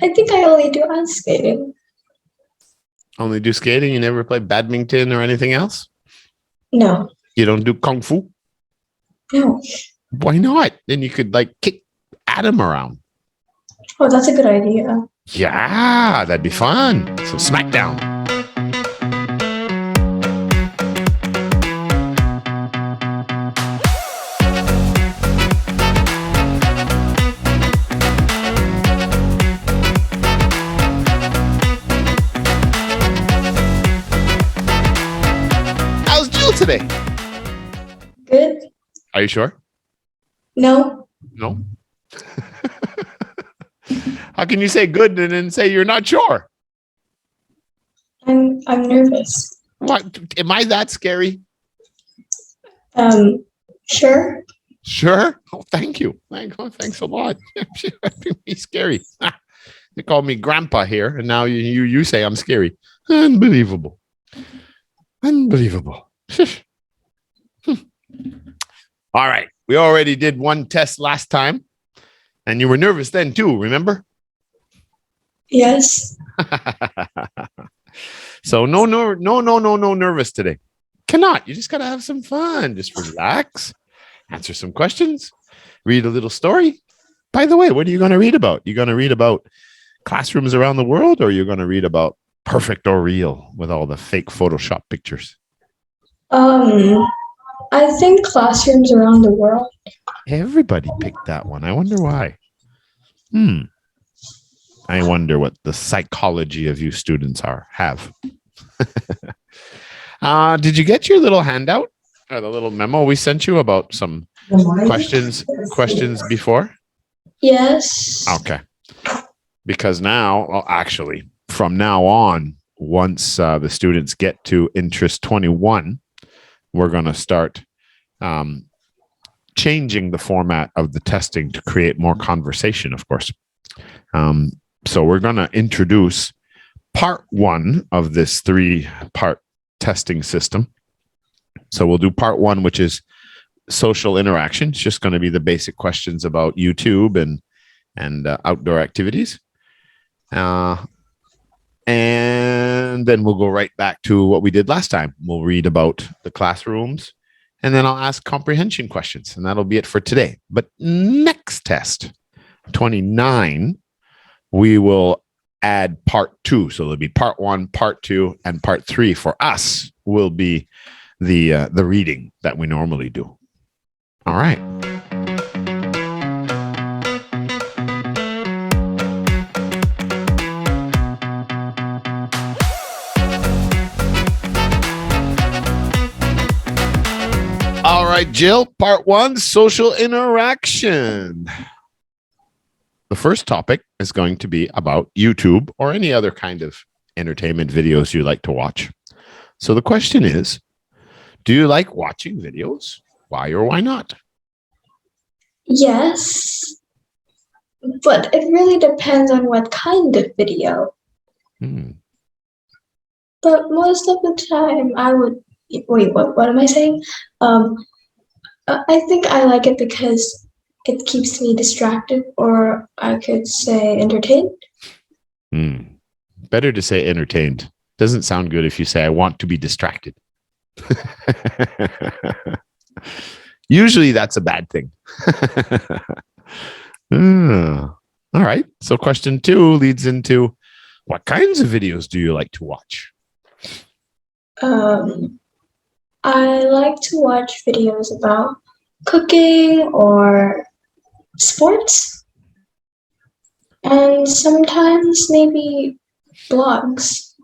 I think I only do ice skating. Only do skating? You never play badminton or anything else? No. You don't do kung fu? No. Why not? Then you could like kick Adam around. Oh, that's a good idea. Yeah, that'd be fun. So Smackdown. How's Jill today? Good? Are you sure? No. No. How can you say good and then say you're not sure? I'm nervous. What? Am I that scary? Sure. Sure. Oh, thank you. Thanks a lot. He's scary. They call me Grandpa here, and now you say I'm scary. Unbelievable. Unbelievable. All right. We already did one test last time, and you were nervous then too, remember? Yes. So no nervous today. Cannot. You just got to have some fun. Just relax, answer some questions, read a little story. By the way, what are you going to read about? You're going to read about classrooms around the world, or you're going to read about perfect or real with all the fake Photoshop pictures? I think classrooms around the world. Everybody picked that one. I wonder why. I wonder what the psychology of you students have. Did you get your little handout or the little memo we sent you about some questions before? Yes. Okay. Because now, well, actually, from now on, once the students get to interest 21, we're going to start changing the format of the testing to create more conversation, of course. So we're going to introduce part 1 of this 3-part testing system. So we'll do part 1, which is social interaction. It's just going to be the basic questions about YouTube and outdoor activities. And then we'll go right back to what we did last time. We'll read about the classrooms, and then I'll ask comprehension questions, and that'll be it for today. But next test, 29, we will add part 2. So there'll be part 1, part 2, and part 3 for us will be the reading that we normally do. All right. All right, Jill, part 1, social interaction. The first topic is going to be about YouTube or any other kind of entertainment videos you like to watch. So the question is, do you like watching videos? Why or why not? Yes. But it really depends on what kind of video. But most of the time I would... Wait, what am I saying? I think I like it because it keeps me distracted, or I could say entertained. Better to say entertained. Doesn't sound good if you say I want to be distracted. Usually that's a bad thing. All right. So question 2 leads into, what kinds of videos do you like to watch? I like to watch videos about cooking or sports, and sometimes maybe blogs.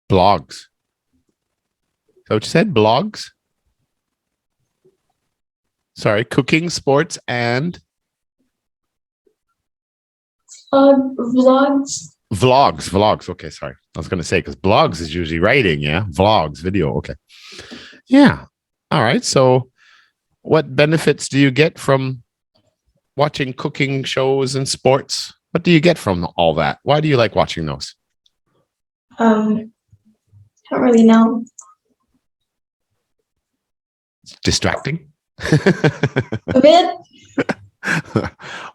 Blogs. Is that what you said? Blogs? Sorry, cooking, sports, and? Vlogs. Vlogs. Okay, sorry. I was going to say, because blogs is usually writing, yeah? Vlogs, video, okay. Yeah. All right. So what benefits do you get from watching cooking shows and sports? What do you get from all that? Why do you like watching those? Don't really know. It's distracting. A bit.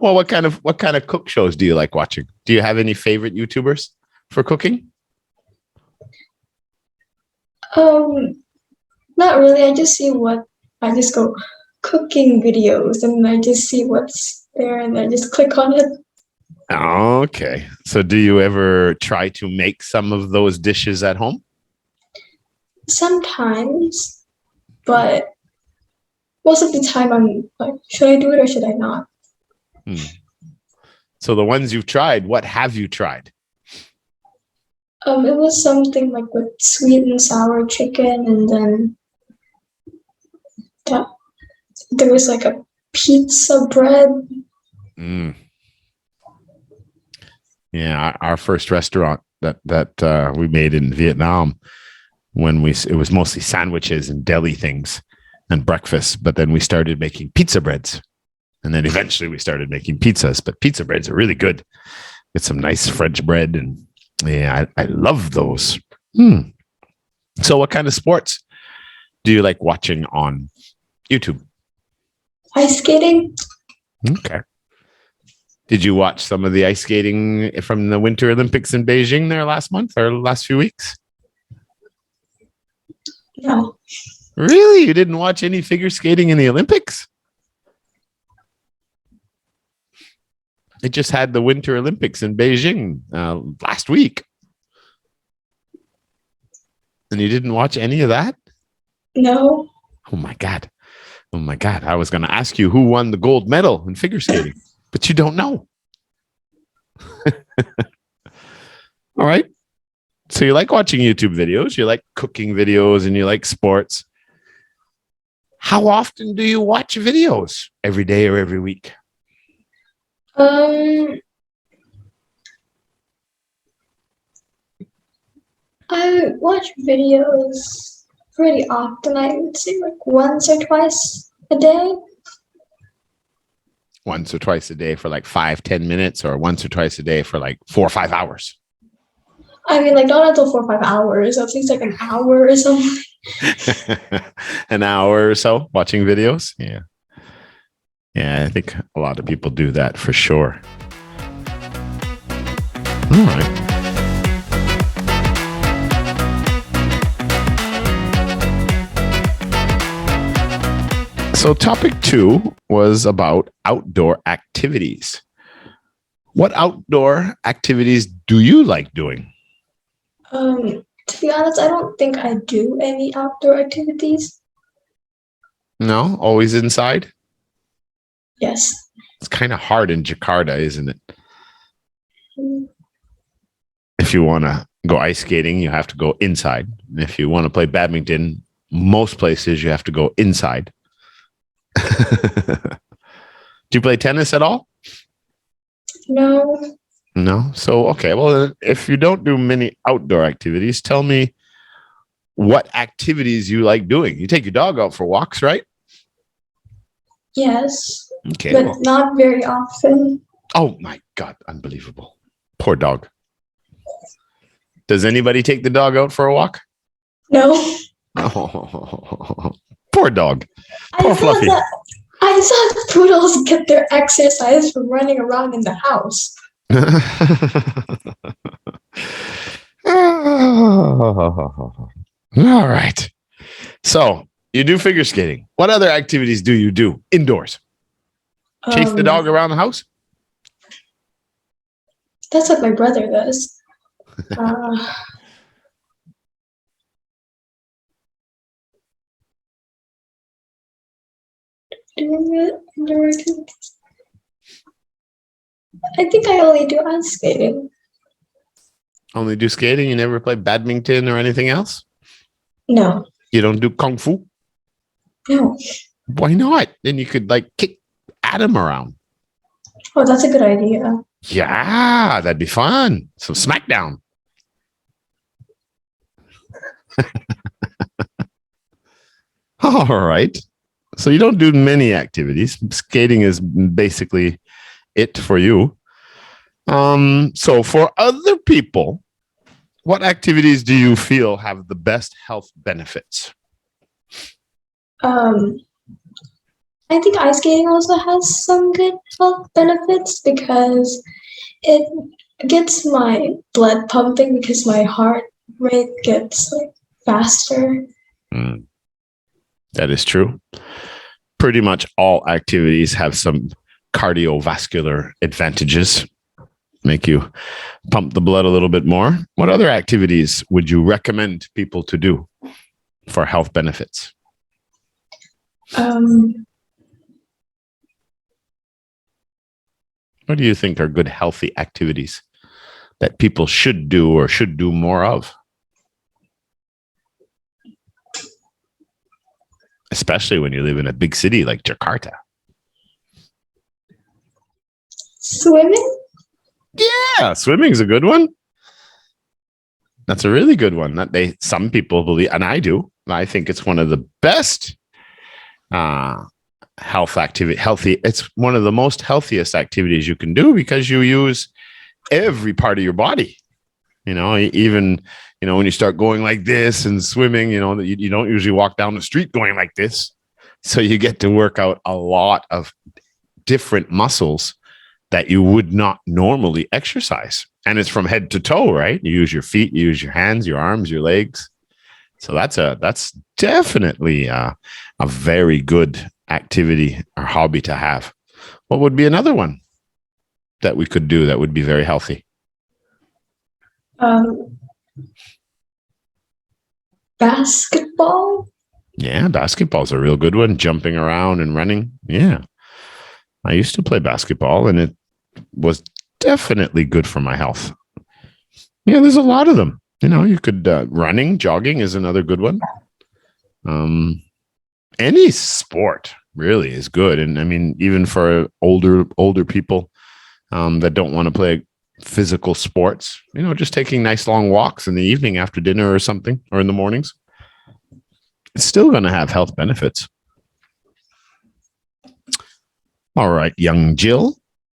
Well, what kind of cook shows do you like watching? Do you have any favorite YouTubers for cooking? Um, Not really. I just go cooking videos and I just see what's there and I just click on it. Okay. So do you ever try to make some of those dishes at home? Sometimes, but most of the time I'm like, should I do it or should I not? Hmm. So the ones you've tried, what have you tried? It was something like with sweet and sour chicken, and then that, there was like a pizza bread. Mm. Yeah, our first restaurant that we made in Vietnam when it was mostly sandwiches and deli things and breakfast, but then we started making pizza breads, and then eventually we started making pizzas. But pizza breads are really good. Get some nice French bread, and yeah, I love those. Hmm. So, what kind of sports do you like watching on YouTube? Ice skating? Okay. Did you watch some of the ice skating from the Winter Olympics in Beijing there last month or last few weeks? No. Really? You didn't watch any figure skating in the Olympics? It just had the Winter Olympics in Beijing last week. And you didn't watch any of that? No. Oh my God. Oh my God. I was going to ask you who won the gold medal in figure skating, but you don't know. All right. So you like watching YouTube videos, you like cooking videos, and you like sports. How often do you watch videos? Every day or every week? Um, I watch videos pretty often. I would say like once or twice a day. Once or twice a day for like 5-10 minutes, or once or twice a day for like 4 or 5 hours? I mean, like not until 4 or 5 hours, at least like an hour or something. An hour or so watching videos. Yeah. Yeah, I think a lot of people do that for sure. All right. So, topic 2 was about outdoor activities. What outdoor activities do you like doing? To be honest, I don't think I do any outdoor activities. No, always inside? Yes. It's kind of hard in Jakarta, isn't it? Mm. If you want to go ice skating, you have to go inside. And if you want to play badminton, most places you have to go inside. Do you play tennis at all? No. No. So, okay. Well, if you don't do many outdoor activities, tell me what activities you like doing. You take your dog out for walks, right? Yes. Okay. But Well, not very often. oh my God. Unbelievable. Poor dog. Does anybody take the dog out for a walk? No. Oh, poor dog. I Poor saw Fluffy. that. I saw poodles get their exercise from running around in the house. All right. So you do figure skating. What other activities do you do indoors? Chase the dog around the house? That's what my brother does. Uh, indoor activities. I think I only do ice skating. Only do skating? You never play badminton or anything else? No. You don't do kung fu? No. Why not? Then you could like kick Adam around. Oh, that's a good idea. Yeah, that'd be fun. Some smackdown. All right. So you don't do many activities. Skating is basically it for you. So for other people, what activities do you feel have the best health benefits? Um, I think ice skating also has some good health benefits because it gets my blood pumping because my heart rate gets like faster. Mm, that is true. Pretty much all activities have some cardiovascular advantages, make you pump the blood a little bit more. What other activities would you recommend people to do for health benefits? What do you think are good healthy activities that people should do or should do more of? Especially when you live in a big city like Jakarta. Swimming? Yeah, swimming's a good one. That's a really good one. That some people believe, and I do. I think it's one of the best health activity. Healthy. It's one of the most healthiest activities you can do because you use every part of your body. Even when you start going like this and swimming, you don't usually walk down the street going like this. So you get to work out a lot of different muscles that you would not normally exercise. And it's from head to toe, right? You use your feet, you use your hands, your arms, your legs. So that's definitely a very good activity or hobby to have. What would be another one that we could do that would be very healthy? Basketball? Yeah, basketball's a real good one. Jumping around and running. Yeah. I used to play basketball and it was definitely good for my health. Yeah, there's a lot of them. You could running, jogging is another good one. Any sport really is good. And I mean, even for older people that don't want to play physical sports, just taking nice long walks in the evening after dinner or something, or in the mornings, it's still going to have health benefits. All right, young Jill,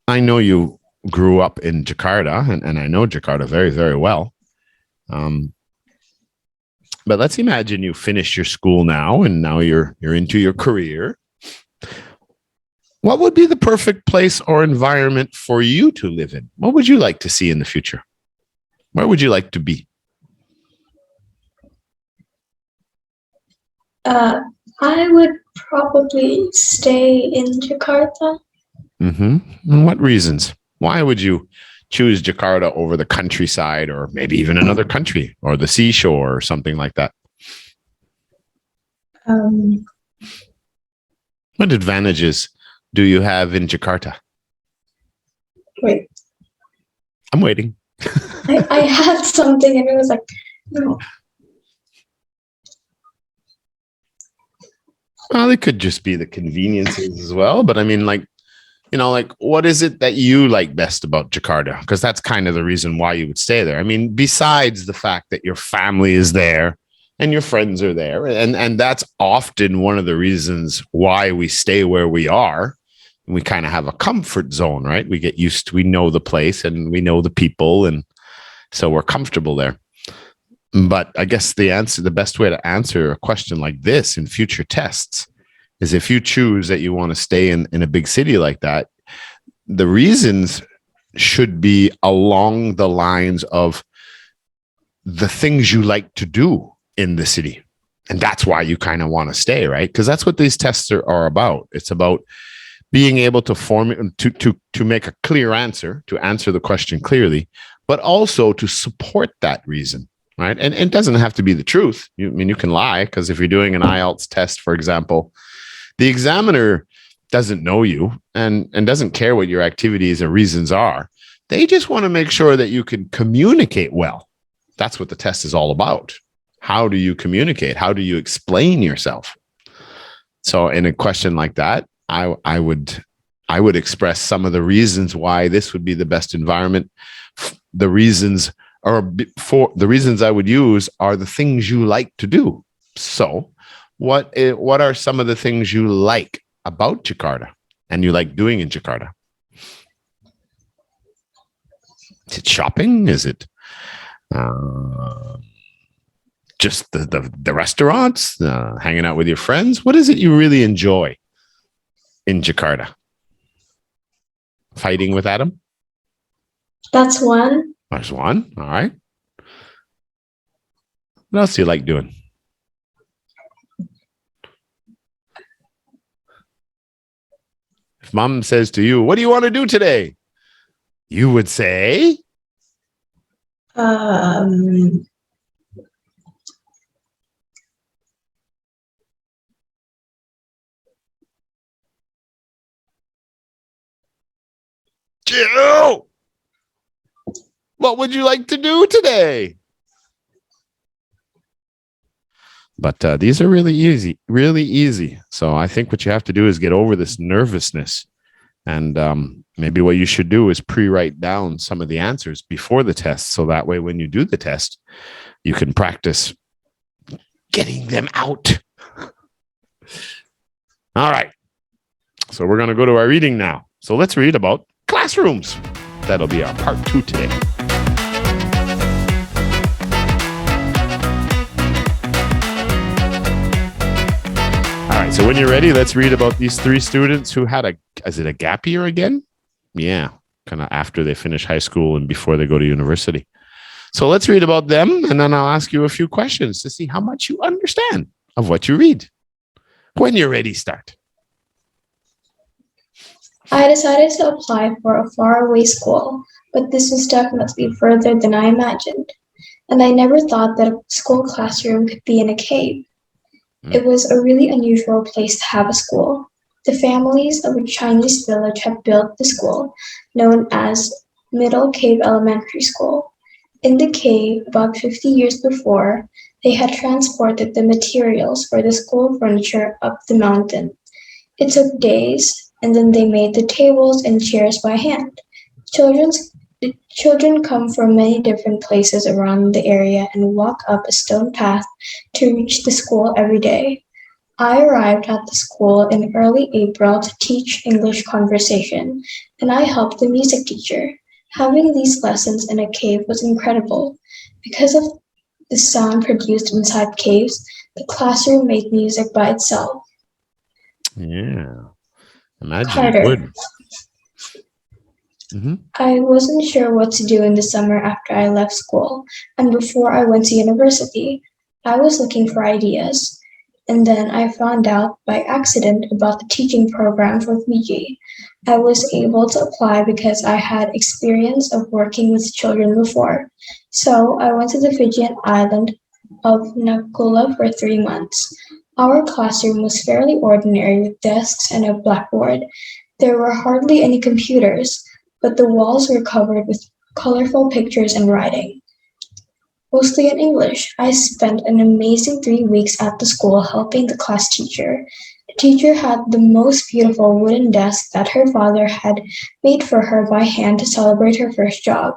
I know you grew up in Jakarta, and I know Jakarta very, very well. But let's imagine you finished your school now, and now you're into your career. What would be the perfect place or environment for you to live in? What would you like to see in the future? Where would you like to be? I would probably stay in Jakarta. Mm-hmm. And what reasons? Why would you choose Jakarta over the countryside or maybe even another country or the seashore or something like that? What advantages do you have in Jakarta? Wait. I'm waiting. I had something and it was like, no. Well, it could just be the conveniences as well. But I mean, what is it that you like best about Jakarta? Because that's kind of the reason why you would stay there. I mean, besides the fact that your family is there and your friends are there, and that's often one of the reasons why we stay where we are. We kind of have a comfort zone, right? We get used to, we know the place and we know the people, and so we're comfortable there. But I guess the best way to answer a question like this in future tests is if you choose that you want to stay in a big city like that, the reasons should be along the lines of the things you like to do in the city. And that's why you kind of want to stay, right? Because that's what these tests are about. It's about being able to to make a clear answer, to answer the question clearly, but also to support that reason. Right. And it doesn't have to be the truth. You can lie, because if you're doing an IELTS test, for example, the examiner doesn't know you and doesn't care what your activities or reasons are. They just want to make sure that you can communicate well. That's what the test is all about. How do you communicate? How do you explain yourself? So in a question like that, I would express some of the reasons why this would be the best environment. The reasons I would use are the things you like to do. So what are some of the things you like about Jakarta and you like doing in Jakarta? Is it shopping? Is it just the restaurants, hanging out with your friends? What is it you really enjoy? in Jakarta? Fighting with Adam? That's one. There's one. All right. What else do you like doing? If mom says to you, what do you want to do today? You would say, Um, Jill, what would you like to do today? But these are really easy, really easy. So I think what you have to do is get over this nervousness. And maybe what you should do is pre-write down some of the answers before the test. So that way, when you do the test, you can practice getting them out. All right. So we're going to go to our reading now. So let's read about classrooms. That'll be our part 2 today. All right, so when you're ready, let's read about these 3 students who had is it a gap year again? Yeah, kind of after they finish high school and before they go to university. So let's read about them, and then I'll ask you a few questions to see how much you understand of what you read. When you're ready, start. I decided to apply for a faraway school, but this was definitely further than I imagined. And I never thought that a school classroom could be in a cave. It was a really unusual place to have a school. The families of a Chinese village had built the school, known as Middle Cave Elementary School. In the cave, about 50 years before, they had transported the materials for the school furniture up the mountain. It took days, and then they made the tables and chairs by hand. The children come from many different places around the area and walk up a stone path to reach the school every day. I arrived at the school in early April to teach English conversation, and I helped the music teacher. Having these lessons in a cave was incredible. Because of the sound produced inside caves, the classroom made music by itself. Yeah, imagine Carter. it would. Mm-hmm. I wasn't sure what to do in the summer after I left school, and before I went to university. I was looking for ideas, and then I found out by accident about the teaching program for Fiji. I was able to apply because I had experience of working with children before. So I went to the Fijian island of Nakula for 3 months. Our classroom was fairly ordinary with desks and a blackboard. There were hardly any computers, but the walls were covered with colorful pictures and writing. Mostly in English, I spent an amazing 3 weeks at the school helping the class teacher. The teacher had the most beautiful wooden desk that her father had made for her by hand to celebrate her first job.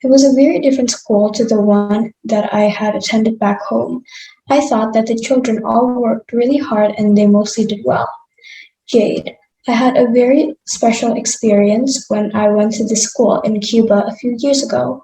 It was a very different school to the one that I had attended back home. I thought that the children all worked really hard and they mostly did well. Jade. I had a very special experience when I went to the school in Cuba a few years ago.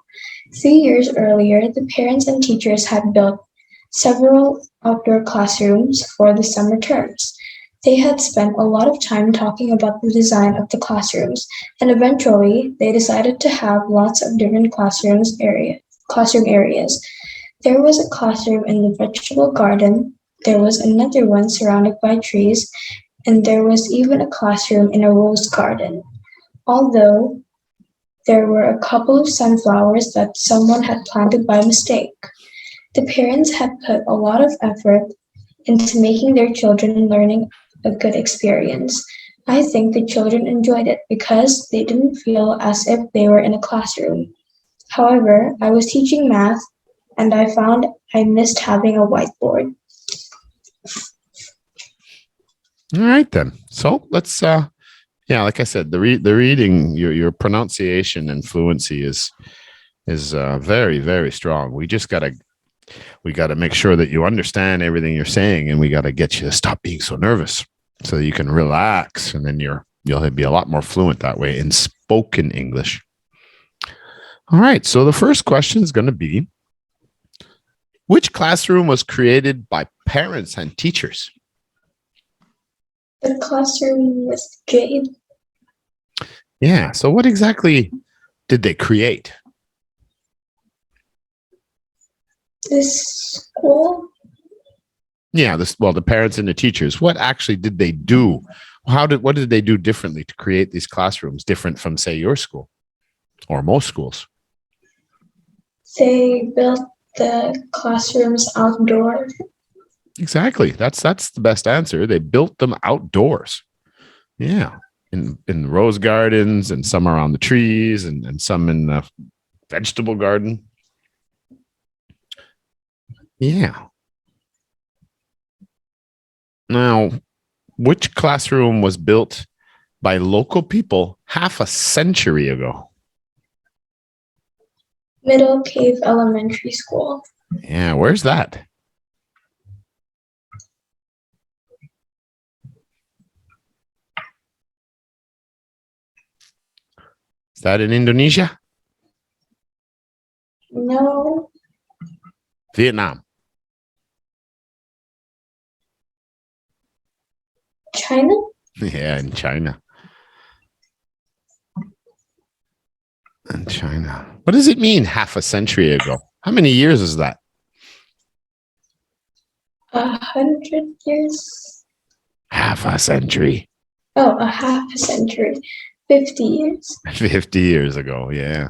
3 years earlier, the parents and teachers had built several outdoor classrooms for the summer terms. They had spent a lot of time talking about the design of the classrooms, and eventually they decided to have lots of different classroom areas. There was a classroom in the vegetable garden, there was another one surrounded by trees, and there was even a classroom in a rose garden. Although there were a couple of sunflowers that someone had planted by mistake. The parents had put a lot of effort into making their children learning a good experience. I think the children enjoyed it because they didn't feel as if they were in a classroom. However, I was teaching math and I found I missed having a whiteboard. All right, then. So let's, like I said, the reading, your pronunciation and fluency is very, very strong. We got to make sure that you understand everything you're saying, and we got to get you to stop being so nervous so that you can relax, and then you'll be a lot more fluent that way in spoken English. All right. So the first question is going to be, which classroom was created by parents and teachers? The classroom was great. Yeah. So what exactly did they create? This school, Yeah, the parents and the teachers. What actually did they do? What did they do differently to create these classrooms, different from, say, your school or most schools? they built the classrooms outdoor. Exactly. That's the best answer. They built them outdoors. Yeah. In rose gardens, and some around the trees, and some in the vegetable garden. Yeah. Now, which classroom was built by local people half a century ago? Middle Cave Elementary School. Yeah, where's that? Is that in Indonesia? No, Vietnam. China? Yeah, in China. In China. What does it mean half a century ago? How many years is that? 100 years? Half a century. Oh, a half a century. 50 years. 50 years ago. Yeah.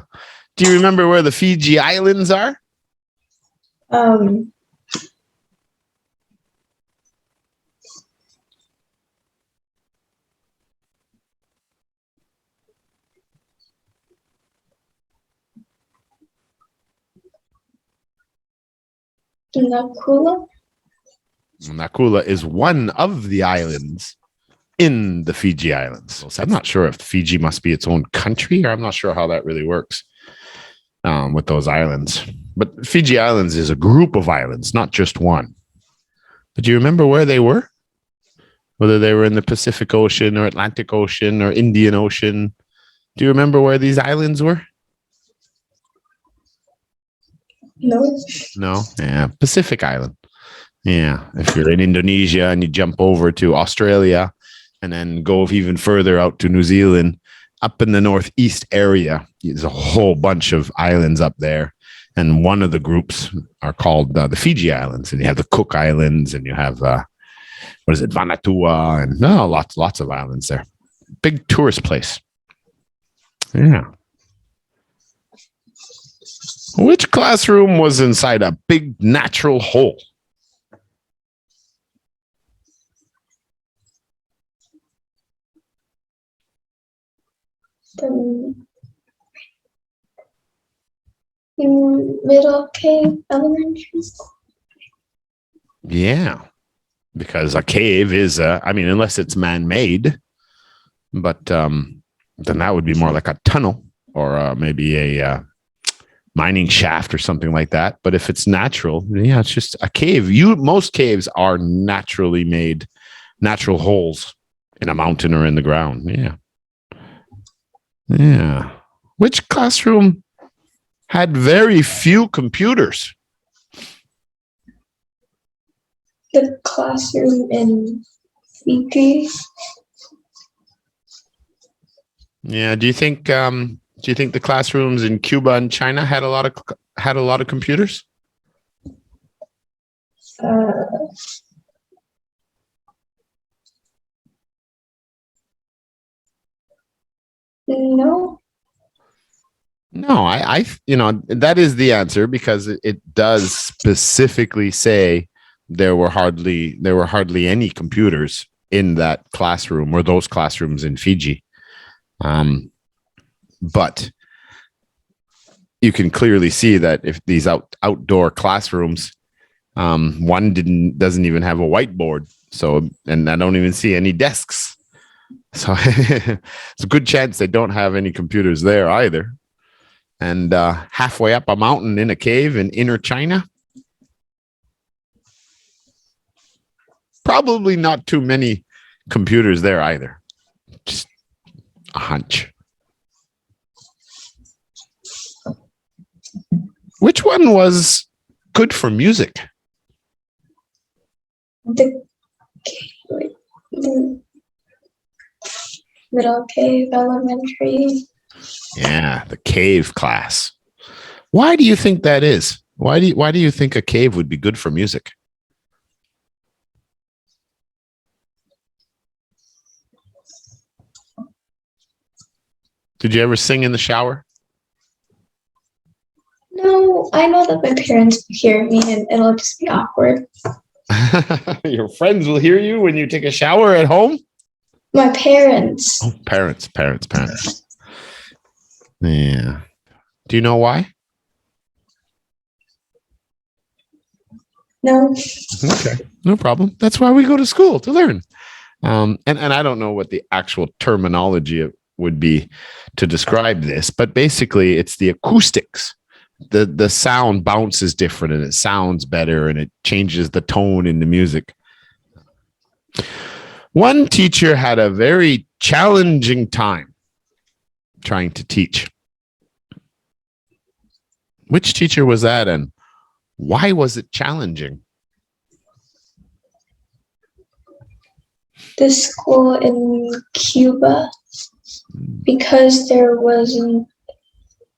Do you remember where the Fiji Islands are? Um, Nakula? Nakula is one of the islands in the Fiji Islands. So I'm not sure if Fiji must be its own country, or I'm not sure how that really works with those islands. But Fiji Islands is a group of islands, not just one. But do you remember where they were? Whether they were in the Pacific Ocean or Atlantic Ocean or Indian Ocean. Do you remember where these islands were? No. No. Yeah, Pacific Island. Yeah. If you're in Indonesia and you jump over to Australia and then go even further out to New Zealand, up in the northeast area, there's a whole bunch of islands up there. And one of the groups are called the Fiji Islands. And you have the Cook Islands, and you have, Vanuatu, and no, lots of islands there. Big tourist place. Yeah. Which classroom was inside a big natural hole? The Middle Cave Elementary School. Yeah, because a cave is, unless it's man-made, but then that would be more like a tunnel, or maybe a mining shaft or something like that. But if it's natural, yeah, it's just a cave. Most caves are naturally made, natural holes in a mountain or in the ground. Yeah. Yeah. Which classroom had very few computers? The classroom in Fiji. Yeah. Do you think the classrooms in Cuba and China had a lot of computers? No. No, I that is the answer, because it does specifically say there were hardly any computers in that classroom or those classrooms in Fiji. But you can clearly see that if these outdoor classrooms, one doesn't even have a whiteboard. So, and I don't even see any desks. So it's a good chance they don't have any computers there either. And halfway up a mountain in a cave in inner China, probably not too many computers there either. Just a hunch. Which one was good for music? The middle cave, elementary. Yeah, the cave class. Why do you think that is? Why do you think a cave would be good for music? Did you ever sing in the shower? No, I know that my parents will hear me and it'll just be awkward. Your friends will hear you when you take a shower at home? My parents. Oh, parents. Yeah. Do you know why? No. Okay, no problem. That's why we go to school, to learn. And I don't know what the actual terminology would be to describe this, but basically it's the acoustics. The sound bounces different and it sounds better and it changes the tone in the music. One teacher had a very challenging time trying to teach. Which teacher was that, and why was it challenging? The school in Cuba, because there wasn't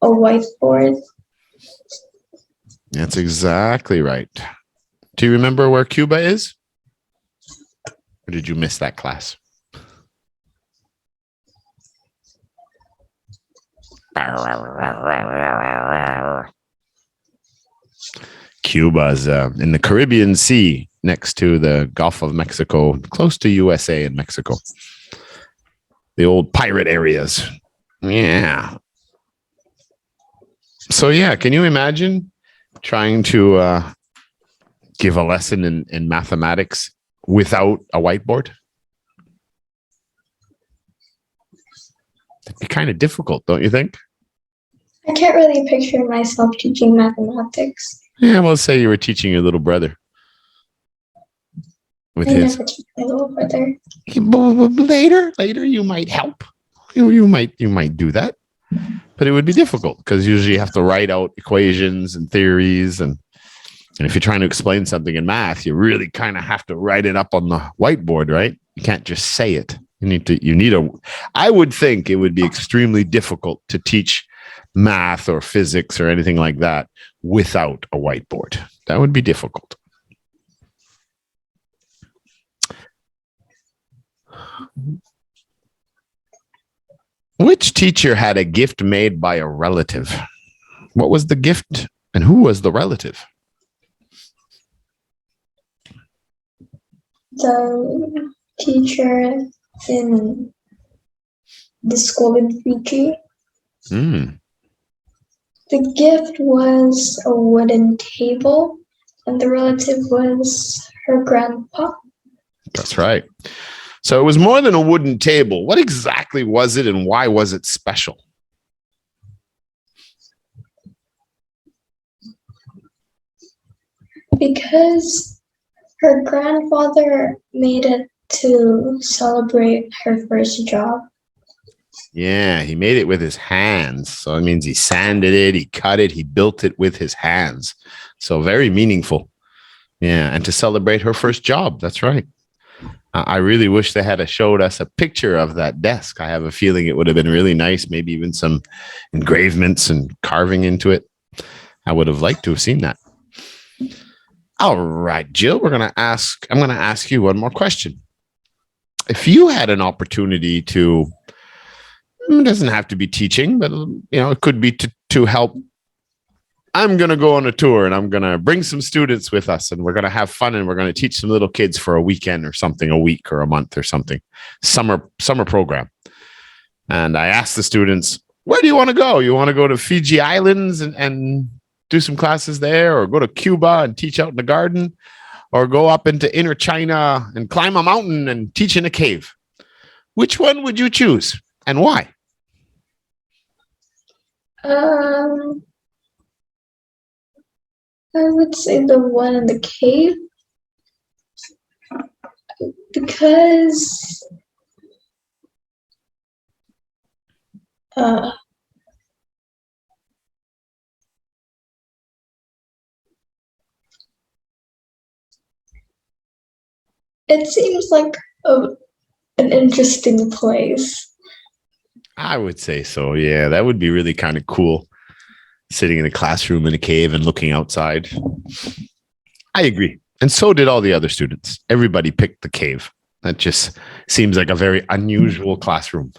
a whiteboard. That's exactly right. Do you remember where Cuba is? Or did you miss that class? Cuba's in the Caribbean Sea, next to the Gulf of Mexico, close to USA and Mexico. The old pirate areas. Yeah. So yeah, can you imagine trying to give a lesson in mathematics without a whiteboard? It'd be kind of difficult, don't you think? I can't really picture myself teaching mathematics. Yeah, well, say you were teaching your little brother with I his. never teach my little brother. Later, you might help. You might do that, but it would be difficult because usually you have to write out equations and theories, and if you're trying to explain something in math, you really kind of have to write it up on the whiteboard, right? You can't just say it. I would think it would be extremely difficult to teach math or physics or anything like that without a whiteboard. That would be difficult. Which teacher had a gift made by a relative? What was the gift and who was the relative? The teacher in the school in Fiji. Mm. The gift was a wooden table, and the relative was her grandpa. That's right. So it was more than a wooden table. What exactly was it and why was it special? Because her grandfather made it to celebrate her first job. Yeah, he made it with his hands. So it means he sanded it, he cut it, he built it with his hands. So very meaningful. Yeah, and to celebrate her first job. That's right. I really wish they had showed us a picture of that desk. I have a feeling it would have been really nice, maybe even some engravements and carving into it. I would have liked to have seen that. All right, Jill, I'm going to ask you one more question. If you had an opportunity to, it doesn't have to be teaching, but it could be to help. I'm going to go on a tour and I'm going to bring some students with us and we're going to have fun and we're going to teach some little kids for a weekend or something, a week or a month or something, summer program. And I asked the students, where do you want to go? You want to go to Fiji Islands and do some classes there, or go to Cuba and teach out in the garden, or go up into inner China and climb a mountain and teach in a cave? Which one would you choose and why? I would say the one in the cave, because it seems like an interesting place. I would say so. Yeah, that would be really kind of cool. Sitting in a classroom in a cave and looking outside. I agree. And so did all the other students. Everybody picked the cave. That just seems like a very unusual classroom.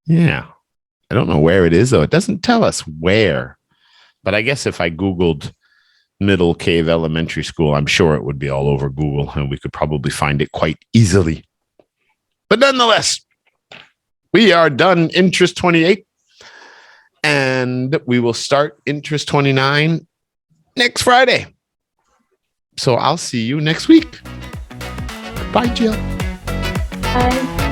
Yeah. I don't know where it is, though. It doesn't tell us where. But I guess if I Googled Middle Cave Elementary School, I'm sure it would be all over Google and we could probably find it quite easily. But nonetheless, we are done interest 28 and we will start interest 29 next Friday. So I'll see you next week. Bye, Jill. Bye.